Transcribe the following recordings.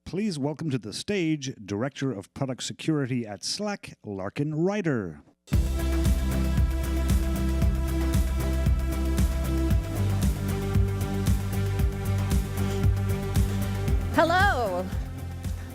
Please welcome to the stage Director of Product Security at Slack, Larkin Ryder. Hello.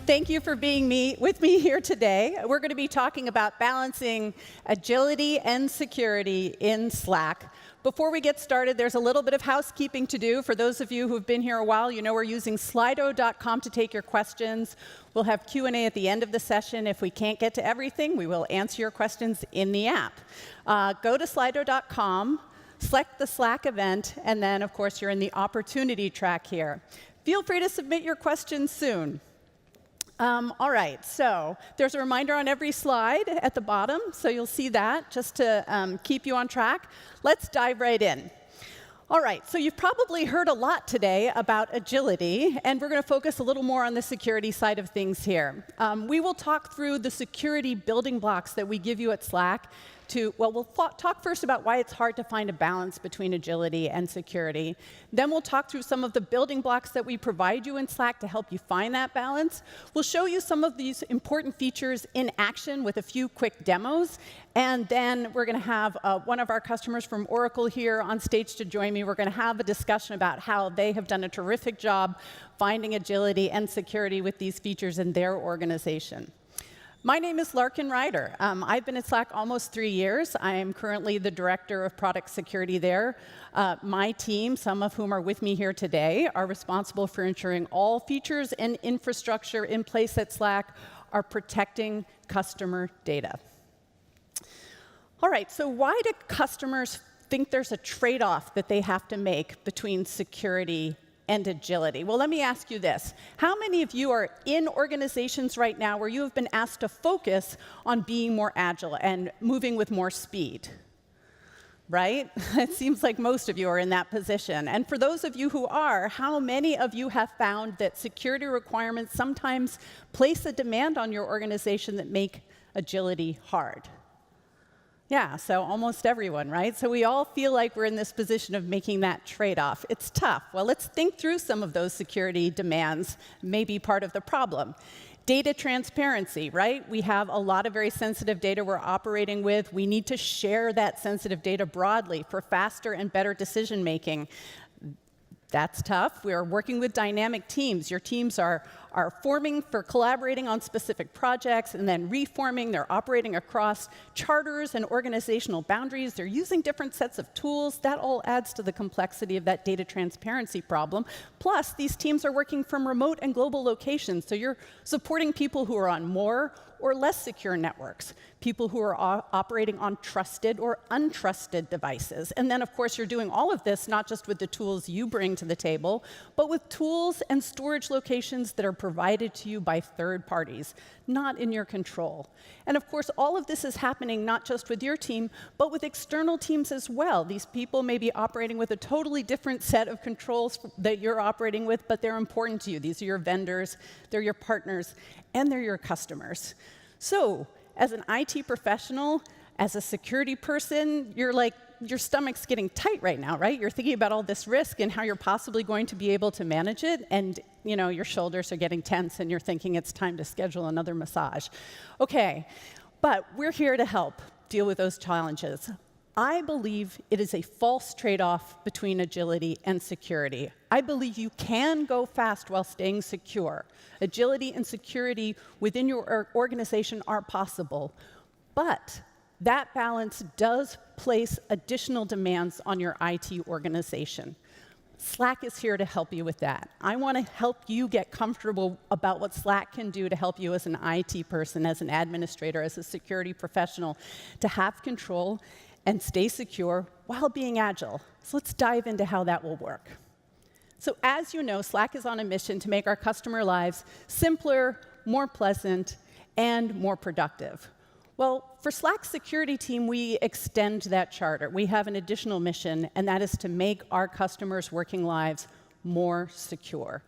Thank you for being with me here today. We're going to be talking about balancing agility and security in Slack. Before we get started, there's a little bit of housekeeping to do. For those of you who've been here a while, you know we're using slido.com to take your questions. We'll have Q&A at the end of the session. If we can't get to everything, we will answer your questions in the app. Go to slido.com, select the Slack event, and then, of course, you're in the opportunity track here. Feel free to submit your questions soon. All right, so there's a reminder on every slide at the bottom, so you'll see that just to keep you on track. Let's dive right in. All right, so you've probably heard a lot today about agility, and we're going to focus a little more on the security side of things here. We will talk through the security building blocks that we give you at Slack. We'll talk first about why it's hard to find a balance between agility and security. Then we'll talk through some of the building blocks that we provide you in Slack to help you find that balance. We'll show you some of these important features in action with a few quick demos. And then we're going to have one of our customers from Oracle here on stage to join me. We're going to have a discussion about how they have done a terrific job finding agility and security with these features in their organization. My name is Larkin Ryder. I've been at Slack almost 3 years. I am currently the Director of Product Security there. My team, some of whom are with me here today, are responsible for ensuring all features and infrastructure in place at Slack are protecting customer data. All right, so why do customers think there's a trade-off that they have to make between security and agility? Well, let me ask you this. How many of you are in organizations right now where you have been asked to focus on being more agile and moving with more speed? Right? It seems like most of you are in that position. And for those of you who are, how many of you have found that security requirements sometimes place a demand on your organization that make agility hard? Yeah, so almost everyone, right? So we all feel like we're in this position of making that trade-off. It's tough. Well, let's think through some of those security demands, maybe part of the problem. Data transparency, right? We have a lot of very sensitive data we're operating with. We need to share that sensitive data broadly for faster and better decision-making. That's tough. We are working with dynamic teams. Your teams are forming for collaborating on specific projects and then reforming. They're operating across charters and organizational boundaries. They're using different sets of tools. That all adds to the complexity of that data transparency problem. Plus, these teams are working from remote and global locations. So you're supporting people who are on more or less secure networks, people who are operating on trusted or untrusted devices. And then, of course, you're doing all of this not just with the tools you bring to the table, but with tools and storage locations that are provided to you by third parties, not in your control. And of course, all of this is happening not just with your team, but with external teams as well. These people may be operating with a totally different set of controls that you're operating with, but they're important to you. These are your vendors, they're your partners, and they're your customers. So, as an IT professional, as a security person, you're like, your stomach's getting tight right now, right? You're thinking about all this risk and how you're possibly going to be able to manage it, and your shoulders are getting tense and you're thinking it's time to schedule another massage. Okay, but we're here to help deal with those challenges. I believe it is a false trade-off between agility and security. I believe you can go fast while staying secure. Agility and security within your organization are possible, but that balance does place additional demands on your IT organization. Slack is here to help you with that. I want to help you get comfortable about what Slack can do to help you as an IT person, as an administrator, as a security professional, to have control and stay secure while being agile. So let's dive into how that will work. So as you know, Slack is on a mission to make our customer lives simpler, more pleasant, and more productive. Well, for Slack's security team, we extend that charter. We have an additional mission, and that is to make our customers' working lives more secure.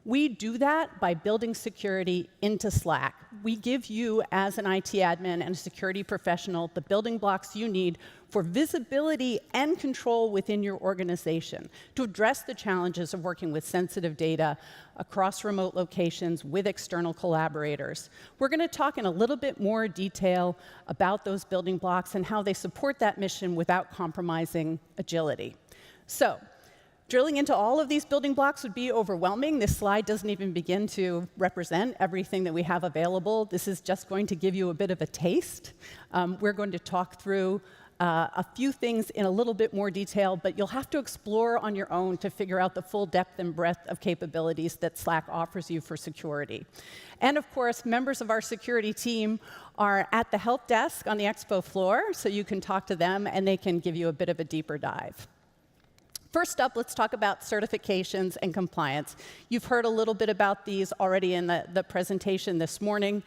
We do that by building security into Slack. We give you, as an IT admin and a security professional, the building blocks you need for visibility and control within your organization to address the challenges of working with sensitive data across remote locations with external collaborators. We're going to talk in a little bit more detail about those building blocks and how they support that mission without compromising agility. So, drilling into all of these building blocks would be overwhelming. This slide doesn't even begin to represent everything that we have available. This is just going to give you a bit of a taste. We're going to talk through a few things in a little bit more detail, but you'll have to explore on your own to figure out the full depth and breadth of capabilities that Slack offers you for security. And of course, members of our security team are at the help desk on the expo floor, so you can talk to them and they can give you a bit of a deeper dive. First up, let's talk about certifications and compliance. You've heard a little bit about these already in the presentation this morning.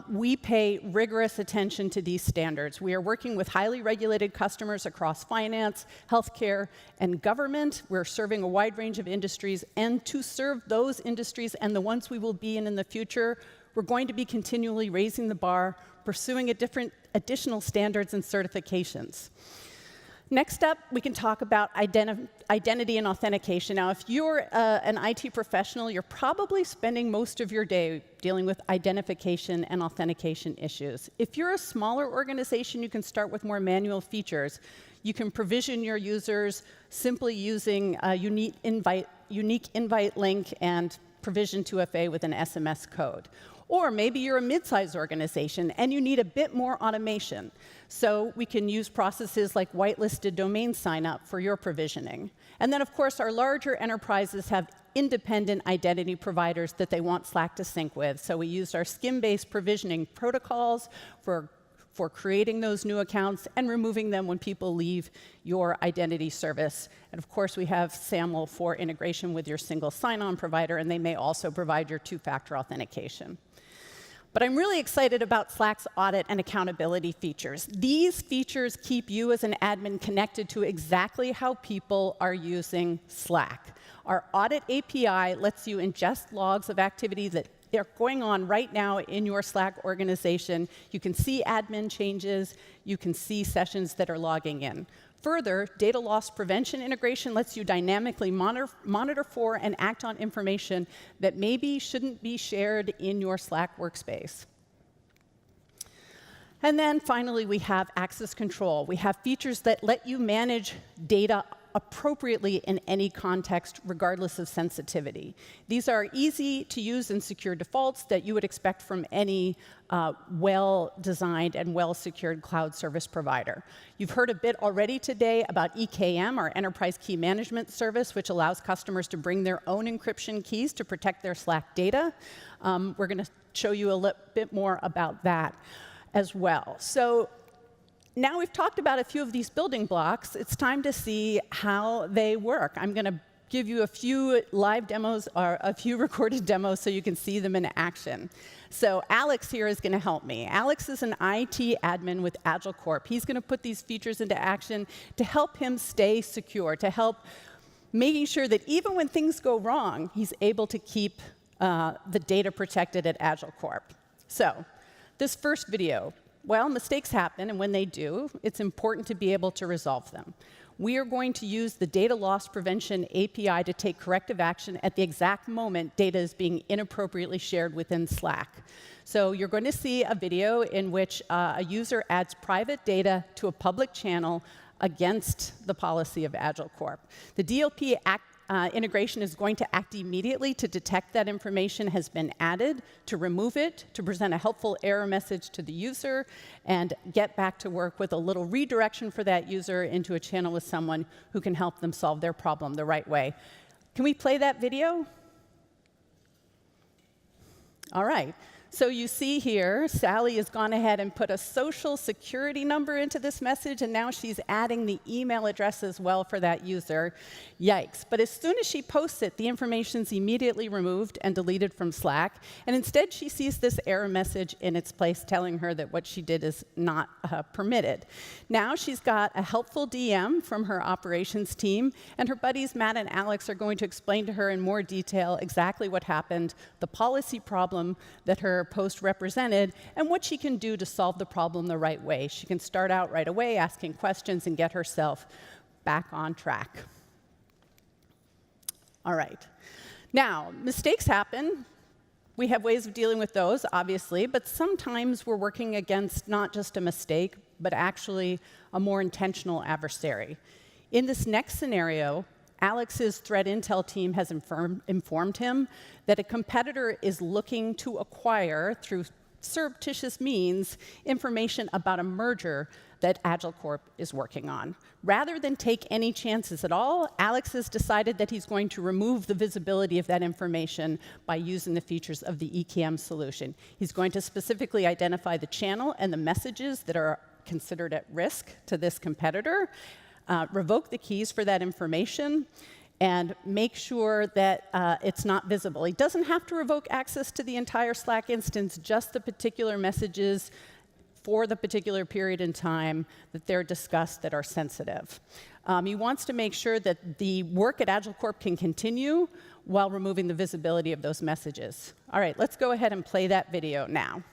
We pay rigorous attention to these standards. We are working with highly regulated customers across finance, healthcare, and government. We're serving a wide range of industries, and to serve those industries and the ones we will be in the future, we're going to be continually raising the bar, pursuing additional standards and certifications. Next up, we can talk about identity and authentication. Now, if you're an IT professional, you're probably spending most of your day dealing with identification and authentication issues. If you're a smaller organization, you can start with more manual features. You can provision your users simply using a unique invite link and provision 2FA with an SMS code. Or maybe you're a mid-sized organization and you need a bit more automation. So we can use processes like whitelisted domain sign-up for your provisioning. And then, of course, our larger enterprises have independent identity providers that they want Slack to sync with. So we used our scheme-based provisioning protocols for creating those new accounts and removing them when people leave your identity service. And of course, we have SAML for integration with your single sign-on provider, and they may also provide your two-factor authentication. But I'm really excited about Slack's audit and accountability features. These features keep you as an admin connected to exactly how people are using Slack. Our audit API lets you ingest logs of activity that are going on right now in your Slack organization. You can see admin changes. You can see sessions that are logging in. Further, data loss prevention integration lets you dynamically monitor for and act on information that maybe shouldn't be shared in your Slack workspace. And then finally, we have access control. We have features that let you manage data appropriately in any context, regardless of sensitivity. These are easy to use and secure defaults that you would expect from any well-designed and well-secured cloud service provider. You've heard a bit already today about EKM, our Enterprise Key Management Service, which allows customers to bring their own encryption keys to protect their Slack data. We're going to show you a bit more about that as well. So now we've talked about a few of these building blocks, it's time to see how they work. I'm going to give you a few live demos or a few recorded demos so you can see them in action. So Alex here is going to help me. Alex is an IT admin with Agile Corp. He's going to put these features into action to help him stay secure, to help making sure that even when things go wrong, he's able to keep the data protected at Agile Corp. So this first video. Well, mistakes happen, and when they do, it's important to be able to resolve them. We are going to use the data loss prevention API to take corrective action at the exact moment data is being inappropriately shared within Slack. So you're going to see a video in which a user adds private data to a public channel against the policy of Agile Corp. The DLP integration is going to act immediately to detect that information has been added, to remove it, to present a helpful error message to the user, and get back to work with a little redirection for that user into a channel with someone who can help them solve their problem the right way. Can we play that video? All right. So you see here, Sally has gone ahead and put a social security number into this message, and now she's adding the email address as well for that user. Yikes. But as soon as she posts it, the information's immediately removed and deleted from Slack, and instead she sees this error message in its place telling her that what she did is not permitted. Now she's got a helpful DM from her operations team, and her buddies Matt and Alex are going to explain to her in more detail exactly what happened, the policy problem that her her post represented and what she can do to solve the problem the right way. She can start out right away asking questions and get herself back on track. All right. Now, mistakes happen. We have ways of dealing with those, obviously, but sometimes we're working against not just a mistake, but actually a more intentional adversary. In this next scenario, Alex's threat intel team has informed him that a competitor is looking to acquire, through surreptitious means, information about a merger that AgileCorp is working on. Rather than take any chances at all, Alex has decided that he's going to remove the visibility of that information by using the features of the EKM solution. He's going to specifically identify the channel and the messages that are considered at risk to this competitor, revoke the keys for that information, and make sure that it's not visible. He doesn't have to revoke access to the entire Slack instance, just the particular messages for the particular period in time that they're discussed that are sensitive. He wants to make sure that the work at AgileCorp can continue while removing the visibility of those messages. All right, let's go ahead and play that video now.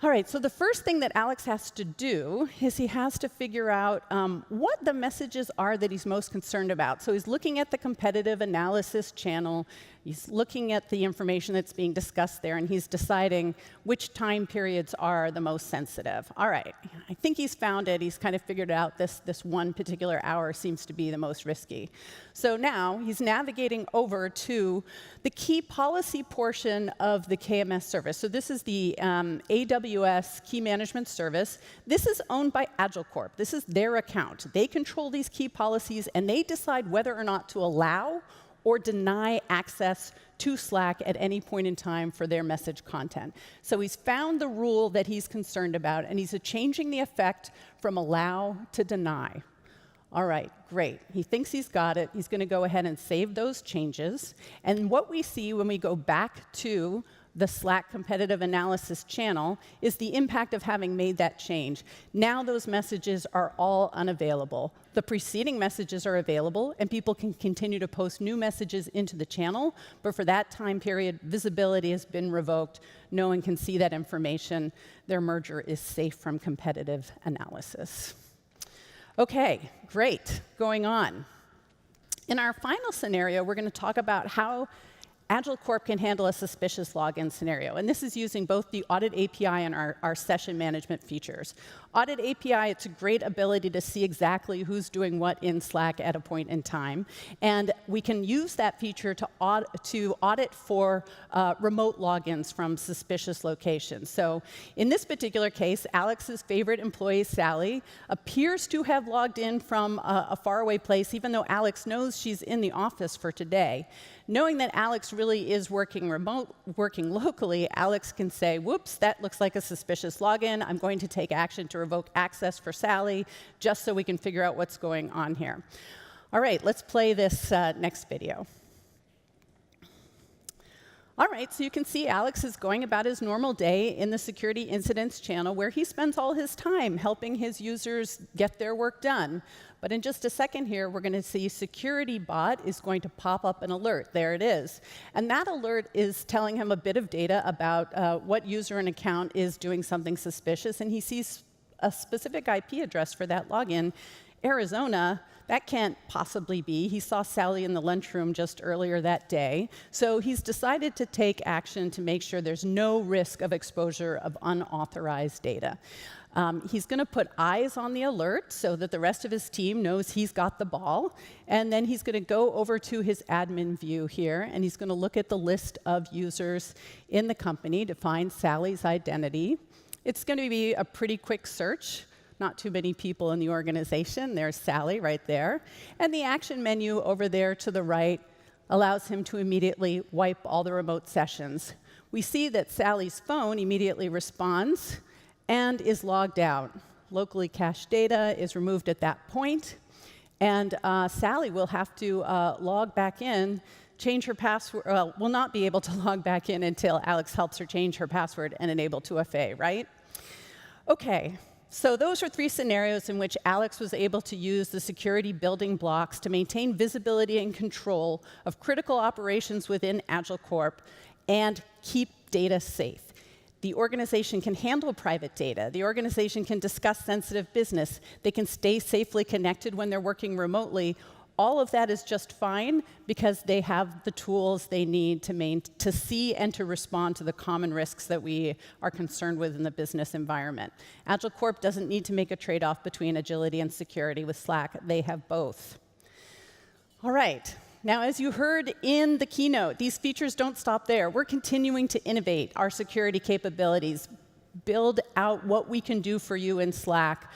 All right, so the first thing that Alex has to do is he has to figure out what the messages are that he's most concerned about. So he's looking at the competitive analysis channel. He's looking at the information that's being discussed there, and he's deciding which time periods are the most sensitive. All right, I think he's found it. He's kind of figured out this one particular hour seems to be the most risky. So now he's navigating over to the key policy portion of the KMS service. So this is the AWS Key Management Service. This is owned by AgileCorp. This is their account. They control these key policies, and they decide whether or not to allow or deny access to Slack at any point in time for their message content. So he's found the rule that he's concerned about, and he's changing the effect from allow to deny. All right, great. He thinks he's got it. He's going to go ahead and save those changes. And what we see when we go back to the Slack competitive analysis channel is the impact of having made that change. Now those messages are all unavailable. The preceding messages are available, and people can continue to post new messages into the channel, but for that time period, visibility has been revoked. No one can see that information. Their merger is safe from competitive analysis. Okay, great. Going on. In our final scenario, we're going to talk about how AgileCorp can handle a suspicious login scenario. And this is using both the Audit API and our session management features. Audit API, it's a great ability to see exactly who's doing what in Slack at a point in time. And we can use that feature to audit for remote logins from suspicious locations. So in this particular case, Alex's favorite employee, Sally, appears to have logged in from a faraway place, even though Alex knows she's in the office for today. Knowing that Alex really is working locally, Alex can say, whoops, that looks like a suspicious login. I'm going to take action to revoke access for Sally, just so we can figure out what's going on here. All right, let's play this next video. All right, so you can see Alex is going about his normal day in the security incidents channel, where he spends all his time helping his users get their work done. But in just a second here, we're going to see security bot is going to pop up an alert. There it is. And that alert is telling him a bit of data about what user and account is doing something suspicious, and he sees a specific IP address for that login. Arizona, that can't possibly be. He saw Sally in the lunchroom just earlier that day. So he's decided to take action to make sure there's no risk of exposure of unauthorized data. He's going to put eyes on the alert so that the rest of his team knows he's got the ball. And then he's going to go over to his admin view here, and he's going to look at the list of users in the company to find Sally's identity. It's going to be a pretty quick search. Not too many people in the organization. There's Sally right there. And the action menu over there to the right allows him to immediately wipe all the remote sessions. We see that Sally's phone immediately responds and is logged out. Locally cached data is removed at that point. And Sally will have to log back in, change her password. Will not be able to log back in until Alex helps her change her password and enable 2FA, right? OK. So those are 3 scenarios in which Alex was able to use the security building blocks to maintain visibility and control of critical operations within AgileCorp and keep data safe. The organization can handle private data. The organization can discuss sensitive business. They can stay safely connected when they're working remotely. All of that is just fine because they have the tools they need to see and to respond to the common risks that we are concerned with in the business environment. Agile Corp doesn't need to make a trade-off between agility and security with Slack. They have both. All right. Now, as you heard in the keynote, these features don't stop there. We're continuing to innovate our security capabilities, build out what we can do for you in Slack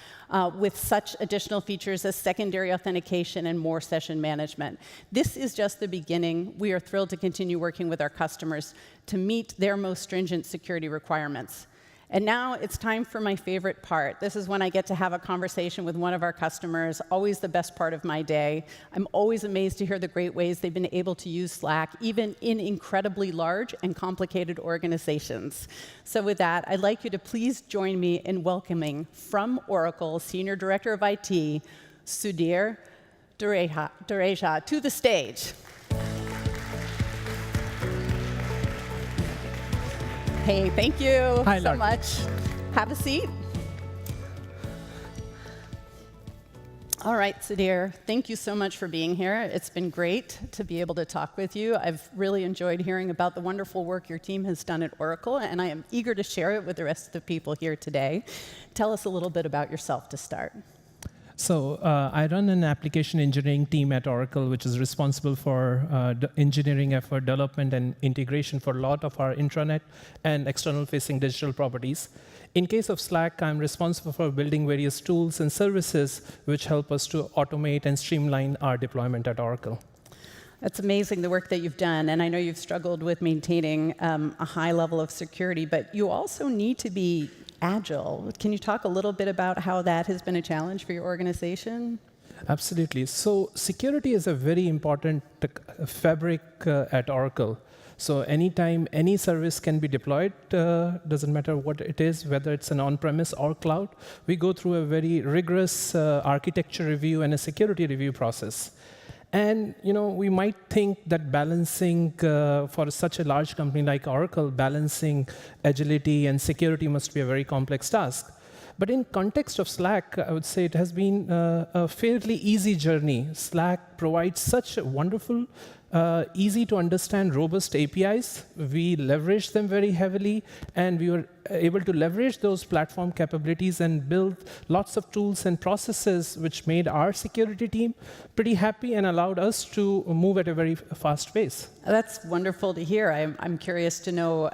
with such additional features as secondary authentication and more session management. This is just the beginning. We are thrilled to continue working with our customers to meet their most stringent security requirements. And now it's time for my favorite part. This is when I get to have a conversation with one of our customers, always the best part of my day. I'm always amazed to hear the great ways they've been able to use Slack, even in incredibly large and complicated organizations. So with that, I'd like you to please join me in welcoming from Oracle, Senior Director of IT, Sudhir Dureja, to the stage. Hey, thank you so much. Have a seat. All right, Sudhir, thank you so much for being here. It's been great to be able to talk with you. I've really enjoyed hearing about the wonderful work your team has done at Oracle, and I am eager to share it with the rest of the people here today. Tell us a little bit about yourself to start. So I run an application engineering team at Oracle, which is responsible for engineering effort, development, and integration for a lot of our intranet and external-facing digital properties. In case of Slack, I'm responsible for building various tools and services which help us to automate and streamline our deployment at Oracle. That's amazing, the work that you've done. And I know you've struggled with maintaining a high level of security, but you also need to be agile. Can you talk a little bit about how that has been a challenge for your organization? Absolutely. So security is a very important fabric at Oracle. So anytime any service can be deployed, doesn't matter what it is, whether it's an on-premise or cloud, we go through a very rigorous architecture review and a security review process. And we might think that balancing, for such a large company like Oracle, balancing agility and security must be a very complex task. But in context of Slack, I would say it has been a fairly easy journey. Slack provides such a wonderful, easy to understand, robust APIs. We leverage them very heavily, and we were able to leverage those platform capabilities and build lots of tools and processes which made our security team pretty happy and allowed us to move at a very fast pace. That's wonderful to hear. I'm curious to know,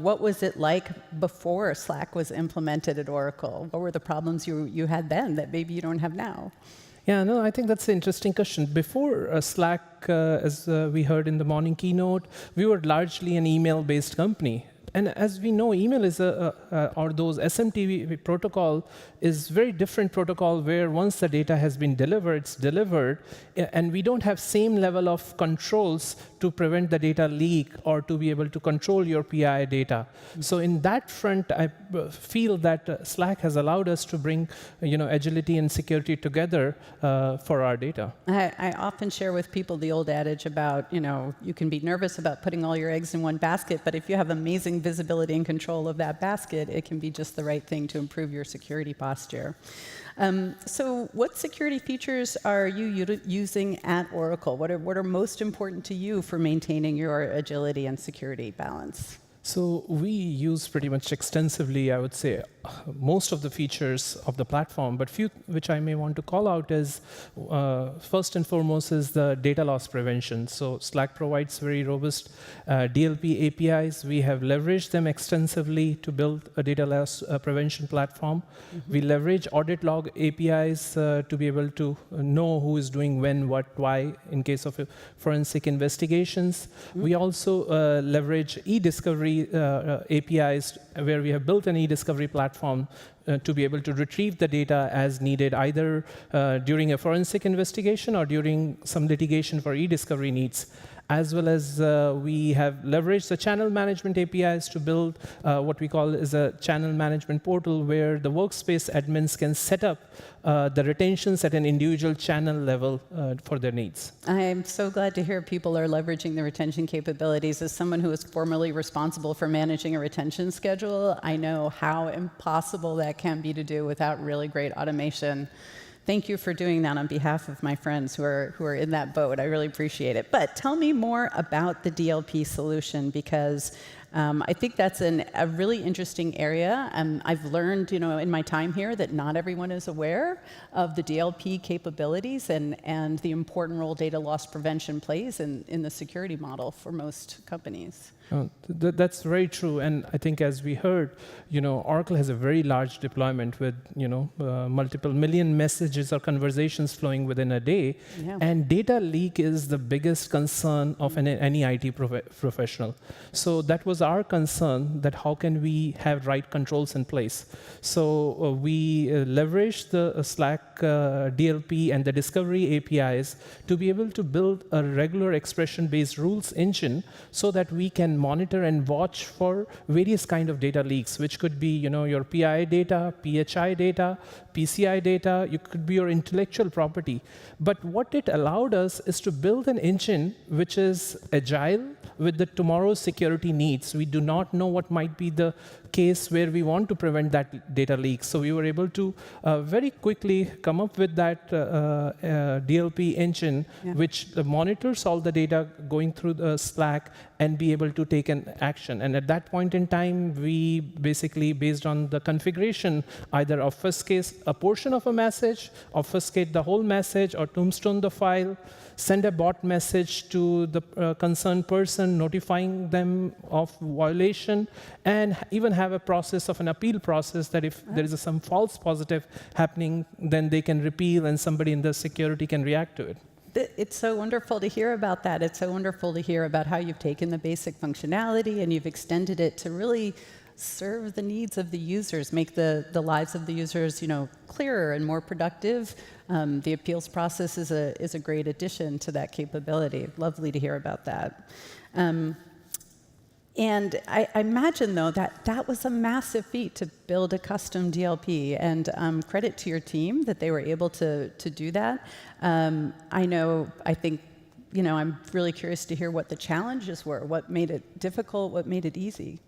what was it like before Slack was implemented at Oracle? What were the problems you had then that maybe you don't have now? Yeah, no, I think that's an interesting question. Before Slack, as we heard in the morning keynote, we were largely an email-based company. And as we know, email is or those SMTP protocol is very different protocol where once the data has been delivered, it's delivered, and we don't have same level of controls to prevent the data leak or to be able to control your PI data. So in that front, I feel that Slack has allowed us to bring agility and security together for our data. I often share with people the old adage about, you can be nervous about putting all your eggs in one basket, but if you have amazing visibility and control of that basket, it can be just the right thing to improve your security posture. So what security features are you using at Oracle? What are most important to you for maintaining your agility and security balance? So we use pretty much extensively, I would say, most of the features of the platform, but few which I may want to call out is, first and foremost, is the data loss prevention. So Slack provides very robust DLP APIs. We have leveraged them extensively to build a data loss prevention platform. Mm-hmm. We leverage audit log APIs to be able to know who is doing when, what, why, in case of forensic investigations. Mm-hmm. We also leverage e-discovery APIs, where we have built an e-discovery platform to be able to retrieve the data as needed, either during a forensic investigation or during some litigation for e-discovery needs. as well as we have leveraged the channel management APIs to build what we call is a channel management portal where the workspace admins can set up the retentions at an individual channel level for their needs. I'm so glad to hear people are leveraging the retention capabilities. As someone who was formerly responsible for managing a retention schedule, I know how impossible that can be to do without really great automation. Thank you for doing that on behalf of my friends who are in that boat. I really appreciate it. But tell me more about the DLP solution, because I think that's a really interesting area. I've learned, in my time here that not everyone is aware of the DLP capabilities and the important role data loss prevention plays in the security model for most companies. That's very true, and I think as we heard, Oracle has a very large deployment with multiple million messages or conversations flowing within a day, and data leak is the biggest concern of any IT professional. So that was our concern, that how can we have right controls in place. So we leveraged the Slack DLP and the discovery APIs to be able to build a regular expression-based rules engine so that we can monitor and watch for various kind of data leaks, which could be your PI data, PHI data, PCI data, it could be your intellectual property. But what it allowed us is to build an engine which is agile with the tomorrow's security needs. We do not know what might be the case where we want to prevent that data leak. So we were able to very quickly come up with that DLP engine, which monitors all the data going through the Slack and be able to take an action. And at that point in time, we basically, based on the configuration, either obfuscate a portion of a message, obfuscate the whole message, or tombstone the file, send a bot message to the concerned person, notifying them of violation, and even have a process of an appeal process that if there is some false positive happening, then they can repeal and somebody in the security can react to it. It's so wonderful to hear about that. It's so wonderful to hear about how you've taken the basic functionality and you've extended it to really serve the needs of the users, make the lives of the users, clearer and more productive. The appeals process is a great addition to that capability. Lovely to hear about that. And I imagine, though, that was a massive feat to build a custom DLP. And credit to your team that they were able to do that. I'm really curious to hear what the challenges were, what made it difficult, what made it easy.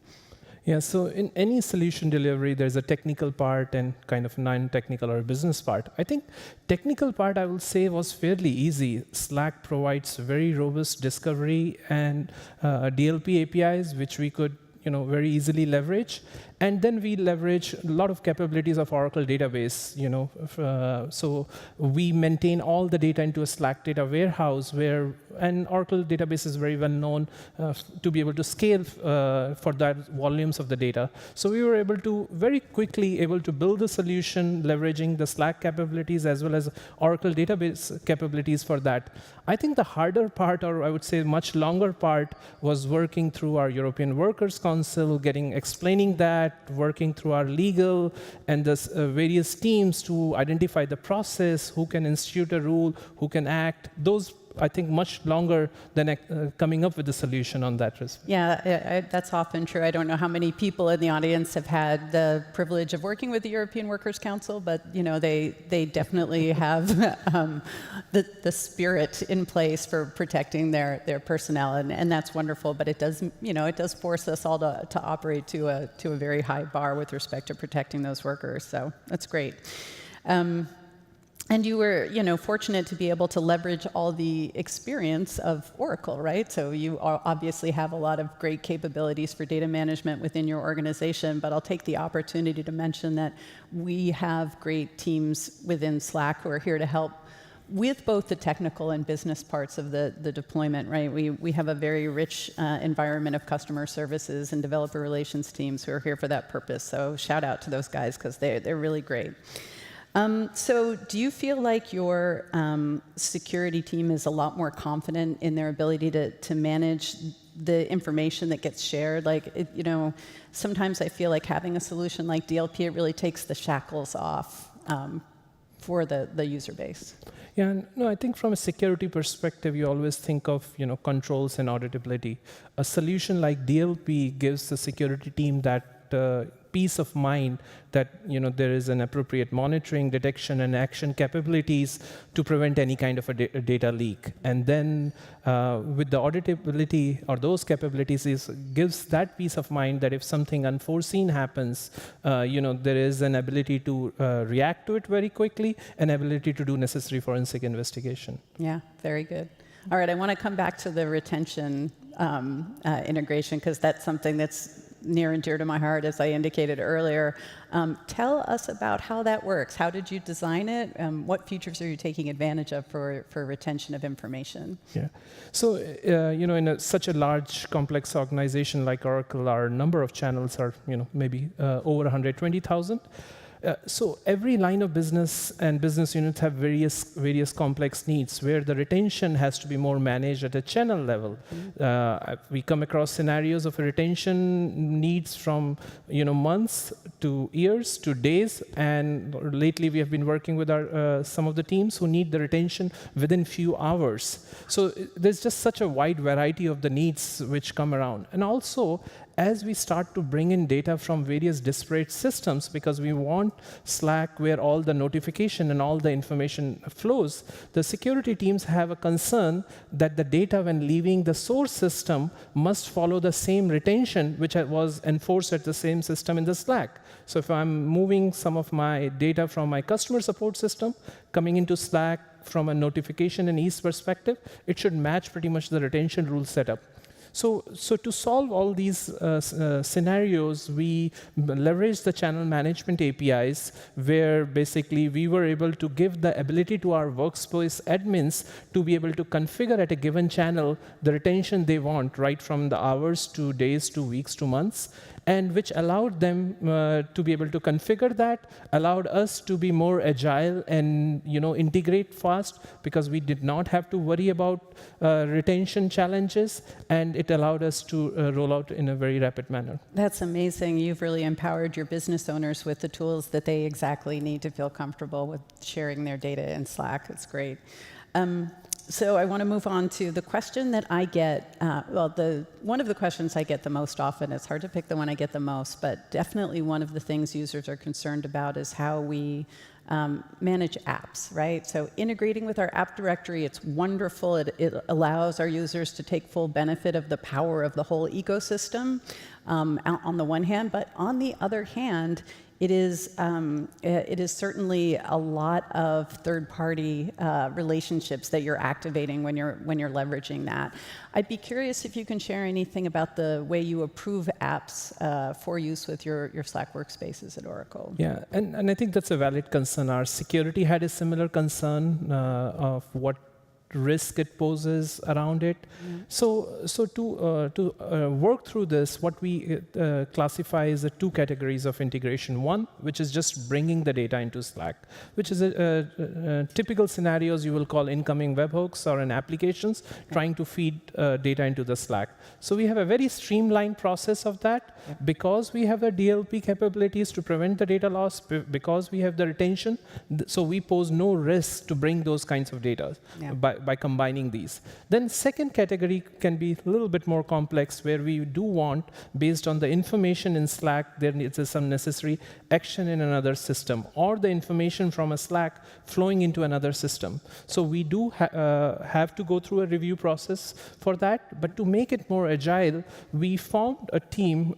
Yeah, so in any solution delivery, there's a technical part and kind of non-technical or business part. I think technical part, I will say, was fairly easy. Slack provides very robust discovery and DLP APIs, which we could very easily leverage. And then we leverage a lot of capabilities of Oracle database, so we maintain all the data into a Slack data warehouse and Oracle database is very well known to be able to scale for that volumes of the data. So we were able to very quickly build a solution leveraging the Slack capabilities as well as Oracle database capabilities for that. I think the harder part, or I would say much longer part, was working through our European Workers Council, explaining that, working through our legal and the various teams to identify the process, who can institute a rule, who can act. Those, I think, much longer than coming up with a solution on that respect. Yeah, that's often true. I don't know how many people in the audience have had the privilege of working with the European Workers' Council, but they definitely have the spirit in place for protecting their personnel, and that's wonderful. But it does force us all to operate to a very high bar with respect to protecting those workers. So that's great. And you were, fortunate to be able to leverage all the experience of Oracle, right? So you obviously have a lot of great capabilities for data management within your organization, but I'll take the opportunity to mention that we have great teams within Slack who are here to help with both the technical and business parts of the deployment, right? We have a very rich environment of customer services and developer relations teams who are here for that purpose. So shout out to those guys because they're really great. So do you feel like your security team is a lot more confident in their ability to manage the information that gets shared? Sometimes I feel like having a solution like DLP, it really takes the shackles off for the user base. Yeah, no, I think from a security perspective, you always think of controls and auditability. A solution like DLP gives the security team that peace of mind that there is an appropriate monitoring, detection, and action capabilities to prevent any kind of a data leak. And then with the auditability or those capabilities, gives that peace of mind that if something unforeseen happens, there is an ability to react to it very quickly, an ability to do necessary forensic investigation. Yeah, very good. All right, I want to come back to the retention integration, because that's something that's near and dear to my heart, as I indicated earlier. Tell us about how that works. How did you design it? What features are you taking advantage of for retention of information? Yeah. So, in such a large, complex organization like Oracle, our number of channels are, maybe over 120,000. So every line of business and business units have various complex needs where the retention has to be more managed at a channel level. We come across scenarios of retention needs from months to years to days, and lately we have been working with some of the teams who need the retention within few hours. So there's just such a wide variety of the needs which come around. And also, as we start to bring in data from various disparate systems, because we want Slack where all the notification and all the information flows, the security teams have a concern that the data when leaving the source system must follow the same retention which was enforced at the same system in the Slack. So if I'm moving some of my data from my customer support system, coming into Slack from a notification and ease perspective, it should match pretty much the retention rule setup. So to solve all these scenarios, we leveraged the channel management APIs, where basically we were able to give the ability to our workspace admins to be able to configure at a given channel the retention they want, right from the hours to days to weeks to months, and which allowed them to be able to configure that, allowed us to be more agile and integrate fast, because we did not have to worry about retention challenges, and it allowed us to roll out in a very rapid manner. That's amazing. You've really empowered your business owners with the tools that they exactly need to feel comfortable with sharing their data in Slack. It's great. So I want to move on to the question that I get. One of the questions I get the most often, it's hard to pick the one I get the most, but definitely one of the things users are concerned about is how we manage apps, right? So integrating with our app directory, it's wonderful. It allows our users to take full benefit of the power of the whole ecosystem on the one hand, but on the other hand, it is certainly a lot of third-party relationships that you're activating when you're leveraging that. I'd be curious if you can share anything about the way you approve apps for use with your Slack workspaces at Oracle. Yeah, and I think that's a valid concern. Our security had a similar concern of what risk it poses around it. So to work through this, what we classify as the two categories of integration. One, which is just bringing the data into Slack, which is typical scenarios you will call incoming webhooks or in applications trying to feed data into the Slack. So we have a very streamlined process of that because we have the DLP capabilities to prevent the data loss, because we have the retention. So we pose no risk to bring those kinds of data by combining these. Then second category can be a little bit more complex, where we do want, based on the information in Slack, there is some necessary action in another system, or the information from a Slack flowing into another system. So we do have to go through a review process for that, but to make it more agile, we formed a team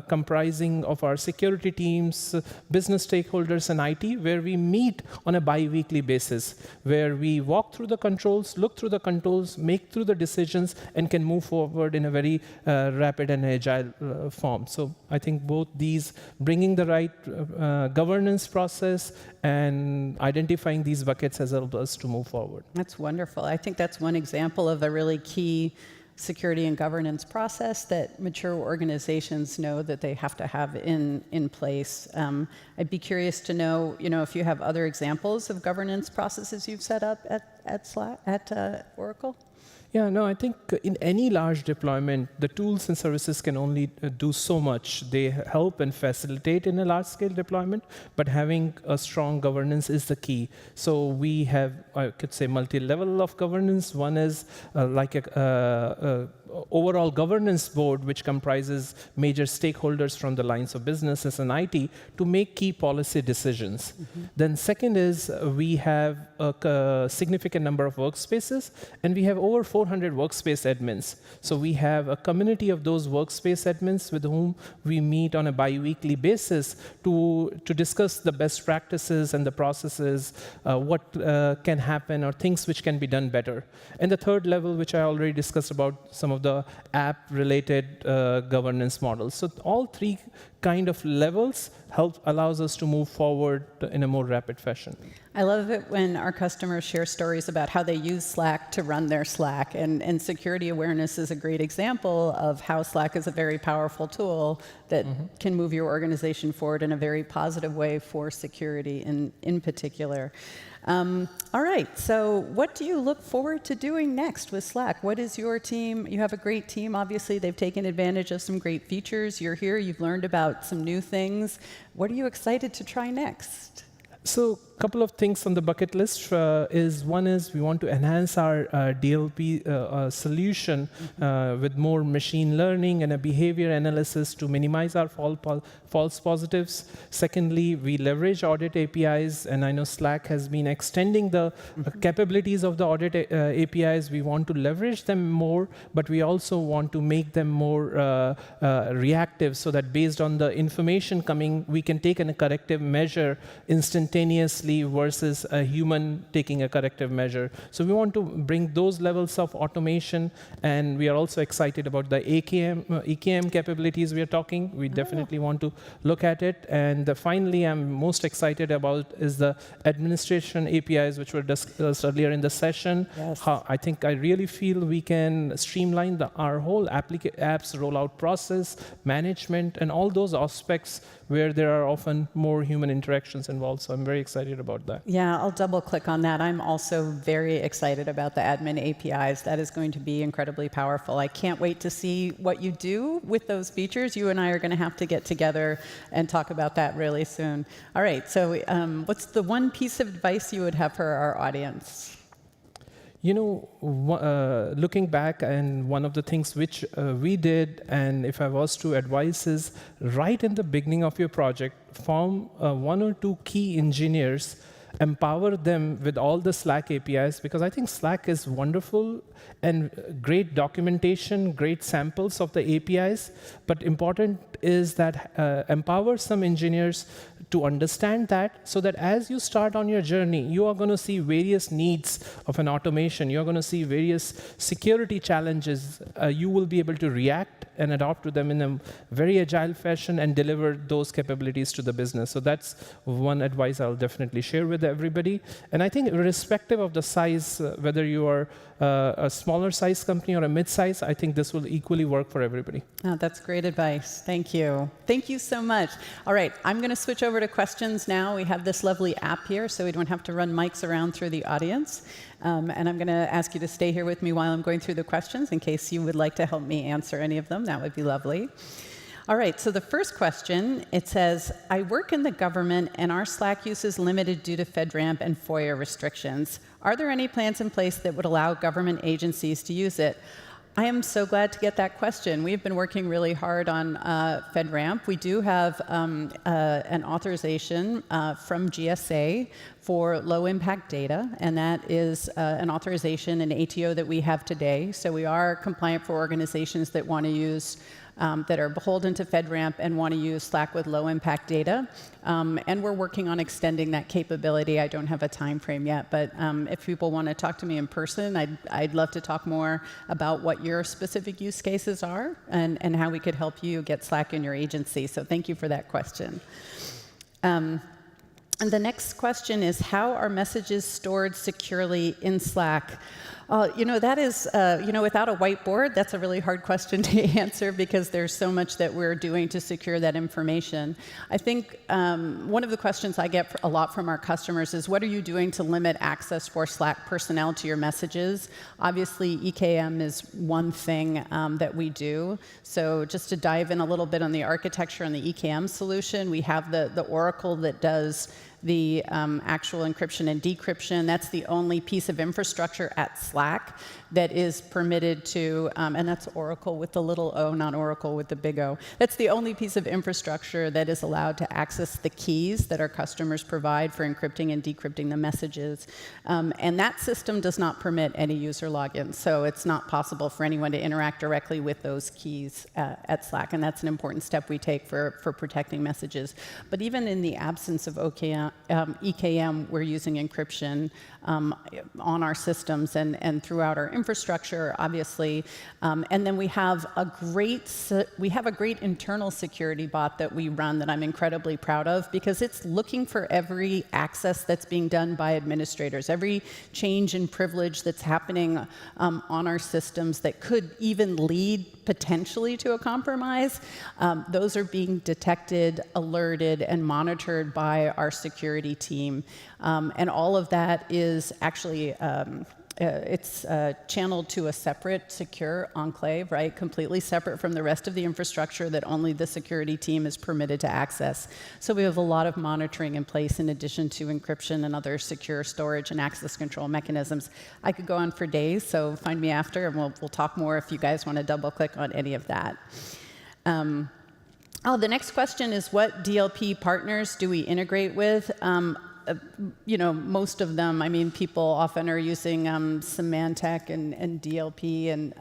comprising of our security teams, business stakeholders, and IT, where we meet on a bi-weekly basis, where we walk through the controls, look through the controls, make through the decisions, and can move forward in a very rapid and agile form. So I think both these, bringing the right governance process and identifying these buckets, has helped us to move forward. That's wonderful. I think that's one example of a really key security and governance process that mature organizations know that they have to have in place. I'd be curious to know, if you have other examples of governance processes you've set up at Oracle. Yeah, no, I think in any large deployment, the tools and services can only do so much. They help and facilitate in a large-scale deployment, but having a strong governance is the key. So we have, I could say, multi-level of governance. One is like a overall governance board, which comprises major stakeholders from the lines of businesses and IT to make key policy decisions. Then second is we have a significant number of workspaces, and we have over 400 workspace admins. So we have a community of those workspace admins with whom we meet on a bi-weekly basis to discuss the best practices and the processes, what can happen or things which can be done better. And the third level, which I already discussed about some of the app-related governance models. So all three kind of levels allows us to move forward in a more rapid fashion. I love it when our customers share stories about how they use Slack to run their Slack, and security awareness is a great example of how Slack is a very powerful tool that can move your organization forward in a very positive way for security in particular. All right, so what do you look forward to doing next with Slack? What is your team? You have a great team, obviously. They've taken advantage of some great features. You're here, you've learned about some new things. What are you excited to try next? So a couple of things on the bucket list one is we want to enhance our DLP solution with more machine learning and a behavior analysis to minimize our false positives. Secondly, we leverage audit APIs, and I know Slack has been extending the capabilities of the audit APIs. We want to leverage them more, but we also want to make them more reactive so that based on the information coming, we can take a corrective measure instantaneously versus a human taking a corrective measure. So we want to bring those levels of automation, and we are also excited about the EKM capabilities we are talking. We definitely want to look at it. And finally, I'm most excited about is the administration APIs, which were discussed earlier in the session. Yes. I think I really feel we can streamline our whole apps rollout process, management, and all those aspects where there are often more human interactions involved. So I'm very excited about that. Yeah, I'll double click on that. I'm also very excited about the admin APIs. That is going to be incredibly powerful. I can't wait to see what you do with those features. You and I are going to have to get together and talk about that really soon. All right, so what's the one piece of advice you would have for our audience? You know, looking back, and one of the things which we did, and if I was to advise, is right in the beginning of your project, form one or two key engineers, empower them with all the Slack APIs, because I think Slack is wonderful and great documentation, great samples of the APIs, but important is that empower some engineers to understand that, so that as you start on your journey, you are going to see various needs of an automation. You're going to see various security challenges. You will be able to react and adapt to them in a very agile fashion and deliver those capabilities to the business. So that's one advice I'll definitely share with everybody. And I think irrespective of the size, whether you are a smaller size company or a mid-size, I think this will equally work for everybody. Oh, that's great advice. Thank you. Thank you so much. All right, I'm going to switch over to questions now. We have this lovely app here, so we don't have to run mics around through the audience. And I'm going to ask you to stay here with me while I'm going through the questions in case you would like to help me answer any of them. That would be lovely. All right, so the first question, it says, I work in the government and our Slack use is limited due to FedRAMP and FOIA restrictions. Are there any plans in place that would allow government agencies to use it? I am so glad to get that question. We've been working really hard on FedRAMP. We do have an authorization from GSA for low-impact data, and that is an authorization, an ATO that we have today. So we are compliant for organizations that want to use that are beholden to FedRAMP and want to use Slack with low-impact data. And we're working on extending that capability. I don't have a time frame yet, but if people want to talk to me in person, I'd love to talk more about what your specific use cases are and how we could help you get Slack in your agency. So thank you for that question. And the next question is, how are messages stored securely in Slack? That is, without a whiteboard, that's a really hard question to answer because there's so much that we're doing to secure that information. I think one of the questions I get a lot from our customers is, what are you doing to limit access for Slack personnel to your messages? Obviously, EKM is one thing that we do. So just to dive in a little bit on the architecture and the EKM solution, we have the Oracle that does the actual encryption and decryption. That's the only piece of infrastructure at Slack that is permitted to, and that's Oracle with the little o, not Oracle with the big O. That's the only piece of infrastructure that is allowed to access the keys that our customers provide for encrypting and decrypting the messages. And that system does not permit any user login, so it's not possible for anyone to interact directly with those keys at Slack, and that's an important step we take for protecting messages. But even in the absence of EKM, we're using encryption on our systems and throughout our infrastructure, obviously. And then we have a great internal security bot that we run that I'm incredibly proud of, because it's looking for every access that's being done by administrators, every change in privilege that's happening on our systems that could even lead potentially to a compromise. Those are being detected, alerted, and monitored by our security team. And all of that is actually it's channeled to a separate secure enclave, right? Completely separate from the rest of the infrastructure that only the security team is permitted to access. So we have a lot of monitoring in place in addition to encryption and other secure storage and access control mechanisms. I could go on for days, so find me after and we'll talk more if you guys want to double click on any of that. The next question is, what DLP partners do we integrate with? Most of them, people often are using Symantec and DLP and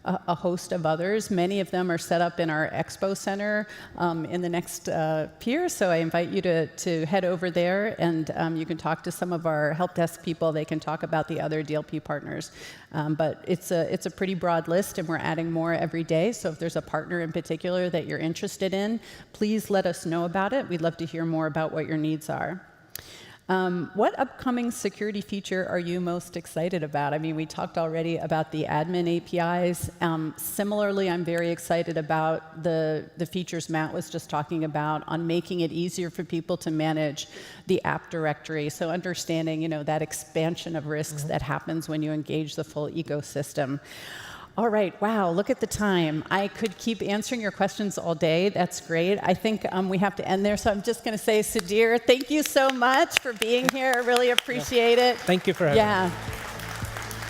a host of others. Many of them are set up in our Expo Center in the next pier, so I invite you to head over there, and you can talk to some of our help desk people. They can talk about the other DLP partners. But it's a pretty broad list, and we're adding more every day. So if there's a partner in particular that you're interested in, please let us know about it. We'd love to hear more about what your needs are. What upcoming security feature are you most excited about? We talked already about the admin APIs. Similarly, I'm very excited about the features Matt was just talking about on making it easier for people to manage the app directory. So understanding, that expansion of risks that happens when you engage the full ecosystem. All right, wow, look at the time. I could keep answering your questions all day. That's great. I think we have to end there, so I'm just going to say, Sudhir, thank you so much for being here. I really appreciate it. Thank you for having me.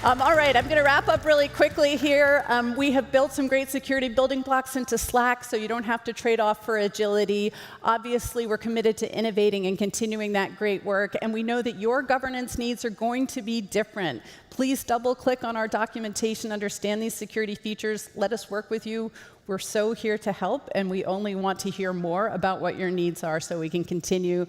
All right, I'm going to wrap up really quickly here. We have built some great security building blocks into Slack, so you don't have to trade off for agility. Obviously, we're committed to innovating and continuing that great work, and we know that your governance needs are going to be different. Please double-click on our documentation, understand these security features, let us work with you. We're so here to help, and we only want to hear more about what your needs are so we can continue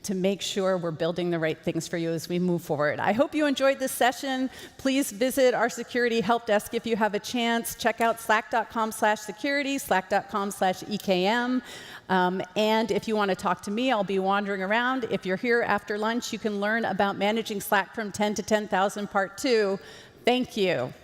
to make sure we're building the right things for you as we move forward. I hope you enjoyed this session. Please visit our security help desk if you have a chance. Check out slack.com/security, slack.com/EKM. And if you want to talk to me, I'll be wandering around. If you're here after lunch, you can learn about managing Slack from 10 to 10,000 Part 2. Thank you.